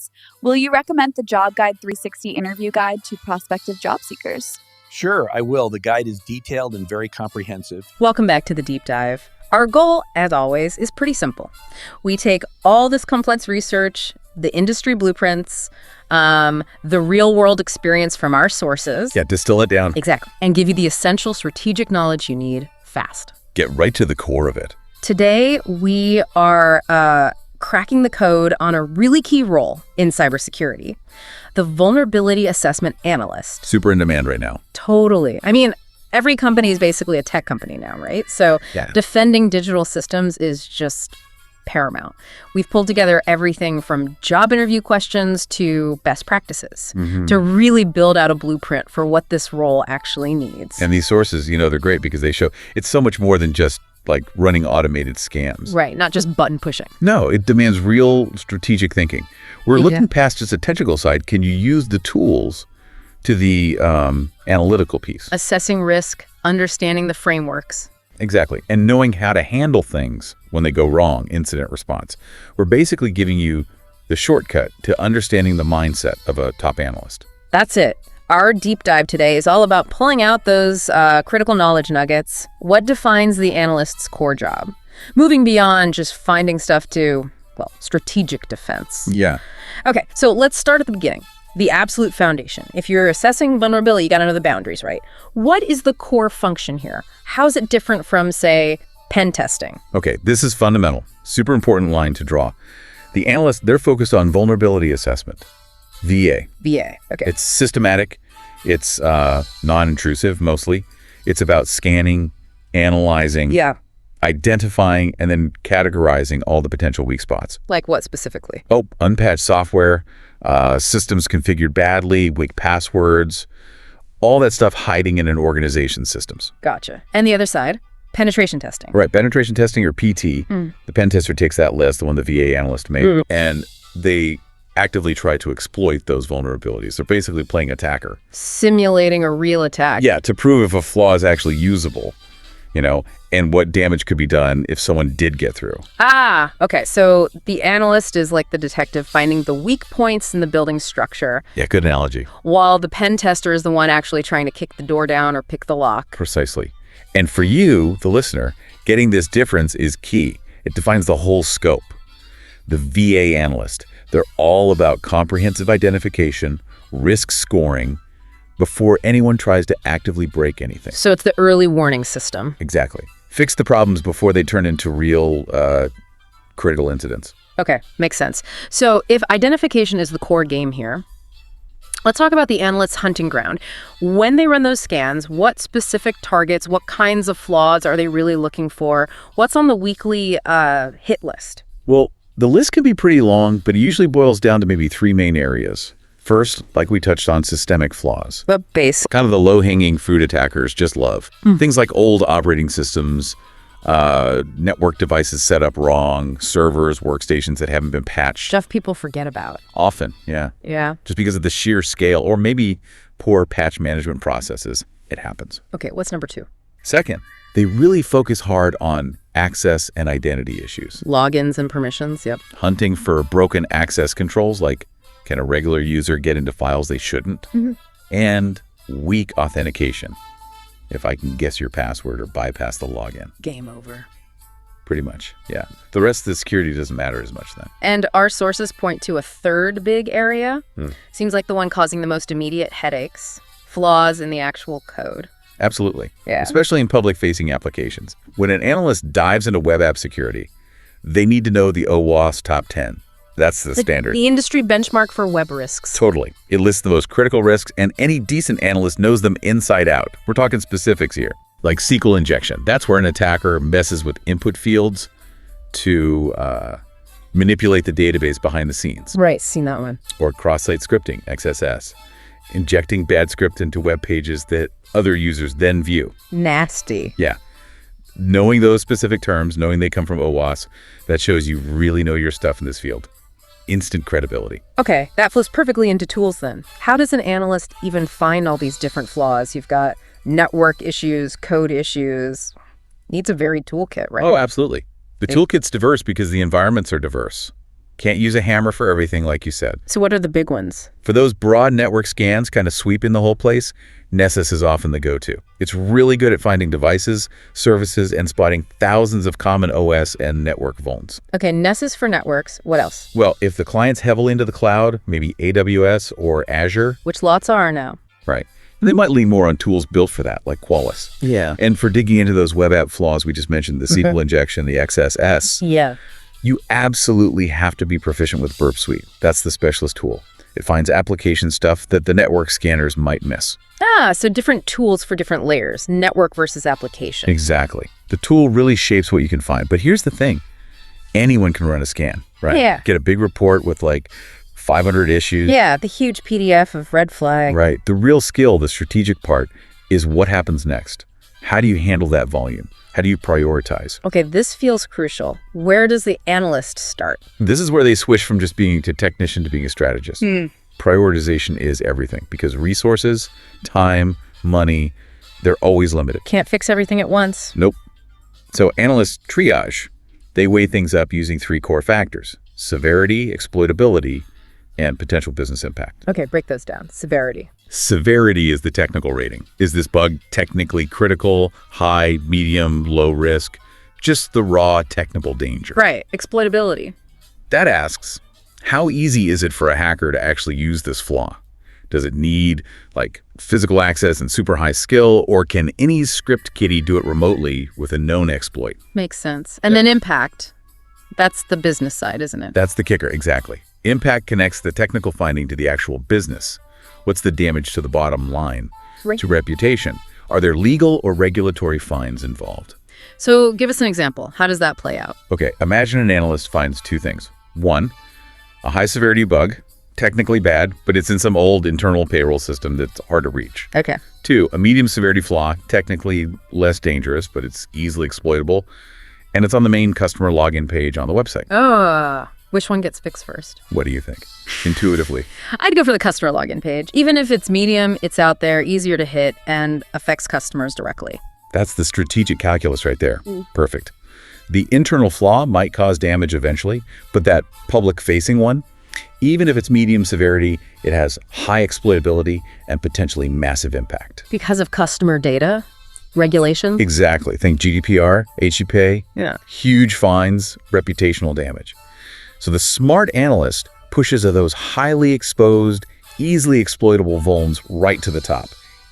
episodes. Will you recommend the Job Guide 360 interview guide to prospective job seekers? Sure, I will. The guide is detailed and very comprehensive. Welcome back to the Deep Dive. Our goal, as always, is pretty simple. We take all this complex research, the industry blueprints, the real-world experience from our sources. Yeah, distill it down. Exactly. And give you the essential strategic knowledge you need fast. Get right to the core of it. Today, we are cracking the code on a really key role in cybersecurity, the Vulnerability Assessment Analyst. Super in demand right now. Totally. I mean, every company is basically a tech company now, right? So defending digital systems is just paramount. We've pulled together everything from job interview questions to best practices to really build out a blueprint for what this role actually needs. And these sources, they're great because they show it's so much more than just like running automated scams. Right, not just button pushing. No, it demands real strategic thinking. We're looking past just the technical side. Can you use the tools to the analytical piece? Assessing risk, understanding the frameworks. Exactly. And knowing how to handle things when they go wrong, incident response. We're basically giving you the shortcut to understanding the mindset of a top analyst. That's it. Our deep dive today is all about pulling out those critical knowledge nuggets. What defines the analyst's core job? Moving beyond just finding stuff to, strategic defense. Yeah. Okay, so let's start at the beginning. The absolute foundation. If you're assessing vulnerability, you got to know the boundaries, right? What is the core function here? How is it different from, say, pen testing? Okay, this is fundamental. Super important line to draw. The analysts, they're focused on vulnerability assessment. VA. VA, okay. It's systematic. It's non-intrusive, mostly. It's about scanning, analyzing, identifying, and then categorizing all the potential weak spots. Like what specifically? Oh, unpatched software, systems configured badly, weak passwords, all that stuff hiding in an organization's systems. Gotcha. And the other side? Penetration testing. Right, penetration testing, or PT. The pen tester takes that list, the one the VA analyst made, and they actively try to exploit those vulnerabilities. They're basically playing attacker. Simulating a real attack. Yeah, to prove if a flaw is actually usable, and what damage could be done if someone did get through. Ah, okay. So the analyst is like the detective finding the weak points in the building structure. Yeah, good analogy. While the pen tester is the one actually trying to kick the door down or pick the lock. Precisely. And for you, the listener, getting this difference is key. It defines the whole scope. The VA analyst, they're all about comprehensive identification, risk scoring, before anyone tries to actively break anything. So it's the early warning system. Exactly. Fix the problems before they turn into real critical incidents. Okay, makes sense. So if identification is the core game here, let's talk about the analyst's hunting ground. When they run those scans, what specific targets, what kinds of flaws are they really looking for? What's on the weekly hit list? Well, the list can be pretty long, but it usually boils down to maybe three main areas. First, like we touched on, systemic flaws. The base. Kind of the low-hanging fruit attackers just love. Things like old operating systems, network devices set up wrong, servers, workstations that haven't been patched. Stuff people forget about. Often, yeah. Yeah. Just because of the sheer scale, or maybe poor patch management processes, it happens. Okay, what's number two? Second, they really focus hard on access and identity issues. Logins and permissions, yep. Hunting for broken access controls, like can a regular user get into files they shouldn't? And weak authentication. If I can guess your password or bypass the login. Game over. Pretty much, yeah. The rest of the security doesn't matter as much then. And our sources point to a third big area. Seems like the one causing the most immediate headaches. Flaws in the actual code. Absolutely. Yeah. Especially in public-facing applications. When an analyst dives into web app security, they need to know the OWASP top 10. That's the standard. The industry benchmark for web risks. Totally. It lists the most critical risks, and any decent analyst knows them inside out. We're talking specifics here, like SQL injection. That's where an attacker messes with input fields to manipulate the database behind the scenes. Right, seen that one. Or cross-site scripting, XSS. Injecting bad script into web pages that other users then view. Nasty. Yeah. Knowing those specific terms, knowing they come from OWASP, that shows you really know your stuff in this field. Instant credibility. Okay, that flows perfectly into tools then. How does an analyst even find all these different flaws? You've got network issues, code issues. Needs a varied toolkit, right? Oh, absolutely. The toolkit's diverse because the environments are diverse. Can't use a hammer for everything, like you said. So what are the big ones? For those broad network scans kind of sweeping the whole place, Nessus is often the go-to. It's really good at finding devices, services, and spotting thousands of common OS and network vulns. Okay, Nessus for networks. What else? Well, if the client's heavily into the cloud, maybe AWS or Azure. Which lots are now. Right. They might lean more on tools built for that, like Qualys. Yeah. And for digging into those web app flaws we just mentioned, the SQL injection, the XSS, Yeah. you absolutely have to be proficient with Burp Suite. That's the specialist tool. It finds application stuff that the network scanners might miss. So different tools for different layers, network versus application. Exactly. The tool really shapes what you can find. But here's the thing. Anyone can run a scan, right? Yeah. Get a big report with like 500 issues. Yeah, the huge PDF of red flag. Right. The real skill, the strategic part, is what happens next. How do you handle that volume? How do you prioritize? Okay, this feels crucial. Where does the analyst start? This is where they switch from just being a technician to being a strategist. Prioritization is everything because resources, time, money, they're always limited. Can't fix everything at once. Nope. So analysts triage. They weigh things up using 3 core factors: severity, exploitability, and potential business impact. Okay, break those down. Severity. Severity is the technical rating. Is this bug technically critical, high, medium, low risk? Just the raw technical danger. Right. Exploitability. That asks, how easy is it for a hacker to actually use this flaw? Does it need like physical access and super high skill, or can any script kiddie do it remotely with a known exploit? Makes sense. And then impact. That's the business side, isn't it? That's the kicker, exactly. Impact connects the technical finding to the actual business. What's the damage to the bottom line? Right. To reputation? Are there legal or regulatory fines involved? So give us an example. How does that play out? Okay, imagine an analyst finds 2 things. 1, a high severity bug, technically bad, but it's in some old internal payroll system that's hard to reach. Okay. 2, a medium severity flaw, technically less dangerous, but it's easily exploitable, and it's on the main customer login page on the website. Which one gets fixed first? What do you think, intuitively? I'd go for the customer login page. Even if it's medium, it's out there, easier to hit, and affects customers directly. That's the strategic calculus right there. Perfect. The internal flaw might cause damage eventually, but that public-facing one, even if it's medium severity, it has high exploitability and potentially massive impact. Because of customer data? Regulations? Exactly. Think GDPR, HIPAA, Yeah. huge fines, reputational damage. So the smart analyst pushes those highly exposed, easily exploitable vulns right to the top,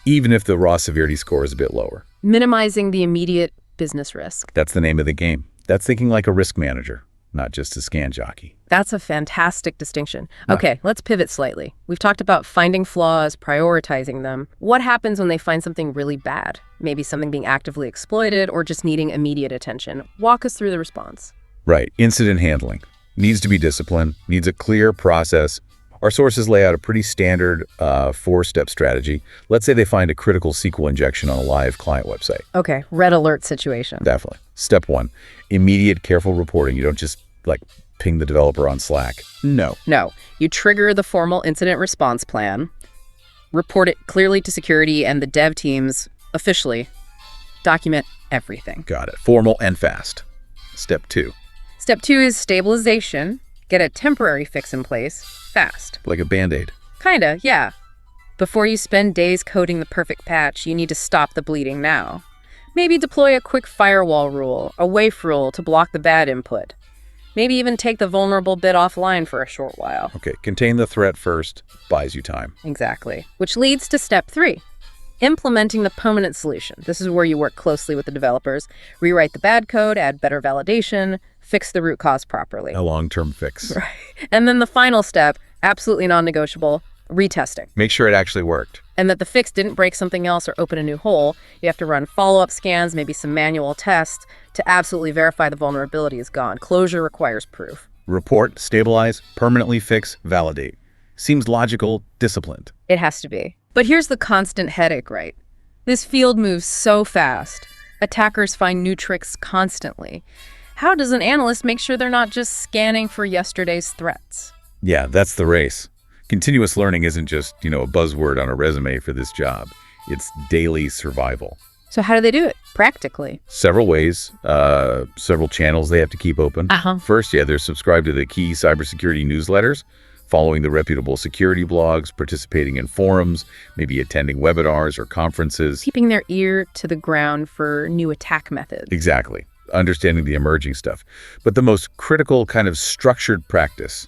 even if the raw severity score is a bit lower. Minimizing the immediate business risk. That's the name of the game. That's thinking like a risk manager, not just a scan jockey. That's a fantastic distinction. Okay, let's pivot slightly. We've talked about finding flaws, prioritizing them. What happens when they find something really bad? Maybe something being actively exploited or just needing immediate attention. Walk us through the response. Right. Incident handling. Needs to be disciplined, needs a clear process. Our sources lay out a pretty standard 4-step strategy. Let's say they find a critical SQL injection on a live client website. Okay, red alert situation. Definitely. Step 1, immediate careful reporting. You don't just like ping the developer on Slack. No. No, you trigger the formal incident response plan, report it clearly to security and the dev teams officially, document everything. Got it. Formal and fast. Step 2. Step 2 is stabilization. Get a temporary fix in place fast. Like a Band-Aid. Kinda, yeah. Before you spend days coding the perfect patch, you need to stop the bleeding now. Maybe deploy a quick firewall rule, a WAF rule to block the bad input. Maybe even take the vulnerable bit offline for a short while. Okay, contain the threat first, buys you time. Exactly. Which leads to step 3. Implementing the permanent solution. This is where you work closely with the developers, rewrite the bad code, add better validation, fix the root cause properly. A long-term fix. Right. And then the final step, absolutely non-negotiable, retesting. Make sure it actually worked. And that the fix didn't break something else or open a new hole. You have to run follow-up scans, maybe some manual tests to absolutely verify the vulnerability is gone. Closure requires proof. Report, stabilize, permanently fix, validate. Seems logical, disciplined. It has to be. But here's the constant headache, right? This field moves so fast. Attackers find new tricks constantly. How does an analyst make sure they're not just scanning for yesterday's threats? Yeah, that's the race. Continuous learning isn't just, a buzzword on a resume for this job. It's daily survival. So how do they do it practically? Several ways, several channels they have to keep open. First, they're subscribed to the key cybersecurity newsletters, following the reputable security blogs, participating in forums, maybe attending webinars or conferences. Keeping their ear to the ground for new attack methods. Exactly. Understanding the emerging stuff. But the most critical kind of structured practice,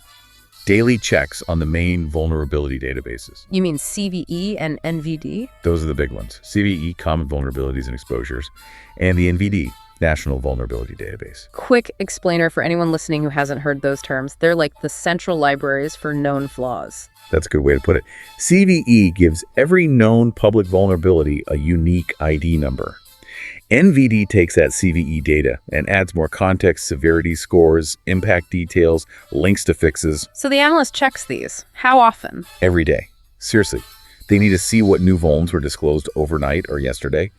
daily checks on the main vulnerability databases. You mean CVE and NVD? Those are the big ones. CVE, Common Vulnerabilities and Exposures, and the NVD, National Vulnerability Database. Quick explainer for anyone listening who hasn't heard those terms. They're like the central libraries for known flaws. That's a good way to put it. CVE gives every known public vulnerability a unique ID number. NVD takes that CVE data and adds more context, severity scores, impact details, links to fixes. So the analyst checks these. How often? Every day. Seriously. They need to see what new vulns were disclosed overnight or yesterday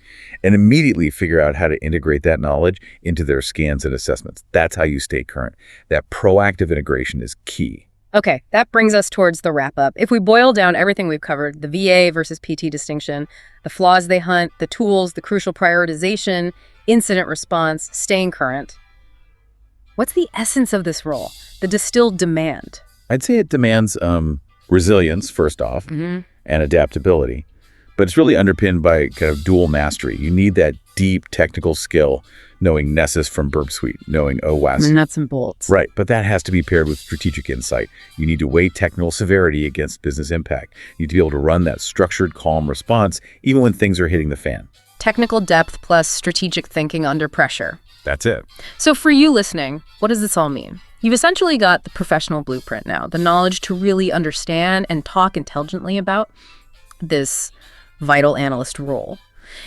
and immediately figure out how to integrate that knowledge into their scans and assessments. That's how you stay current. That proactive integration is key. Okay, that brings us towards the wrap-up. If we boil down everything we've covered, the VA versus PT distinction, the flaws they hunt, the tools, the crucial prioritization, incident response, staying current, what's the essence of this role, the distilled demand? I'd say it demands resilience, first off, and adaptability. But it's really underpinned by kind of dual mastery. You need that deep technical skill, knowing Nessus from Burp Suite, knowing OWASP. Nuts and bolts. Right, but that has to be paired with strategic insight. You need to weigh technical severity against business impact. You need to be able to run that structured, calm response, even when things are hitting the fan. Technical depth plus strategic thinking under pressure. That's it. So for you listening, what does this all mean? You've essentially got the professional blueprint now, the knowledge to really understand and talk intelligently about this vital analyst role.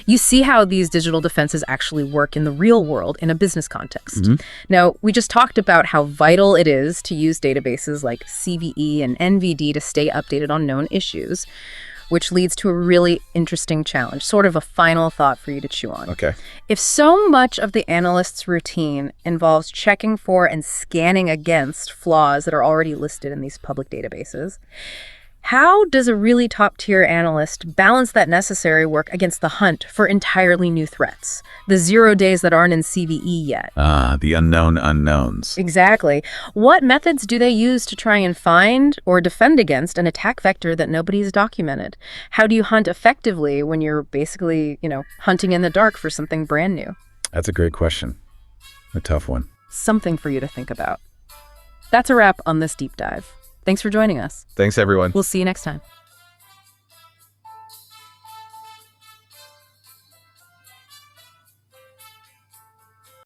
You see how these digital defenses actually work in the real world in a business context. Now, we just talked about how vital it is to use databases like CVE and NVD to stay updated on known issues, which leads to a really interesting challenge, sort of a final thought for you to chew on. Okay. If so much of the analyst's routine involves checking for and scanning against flaws that are already listed in these public databases, how does a really top-tier analyst balance that necessary work against the hunt for entirely new threats, the 0 days that aren't in CVE yet? The unknown unknowns. Exactly. What methods do they use to try and find or defend against an attack vector that nobody's documented? How do you hunt effectively when you're basically, hunting in the dark for something brand new? That's a great question. A tough one. Something for you to think about. That's a wrap on this deep dive. Thanks for joining us. Thanks, everyone. We'll see you next time.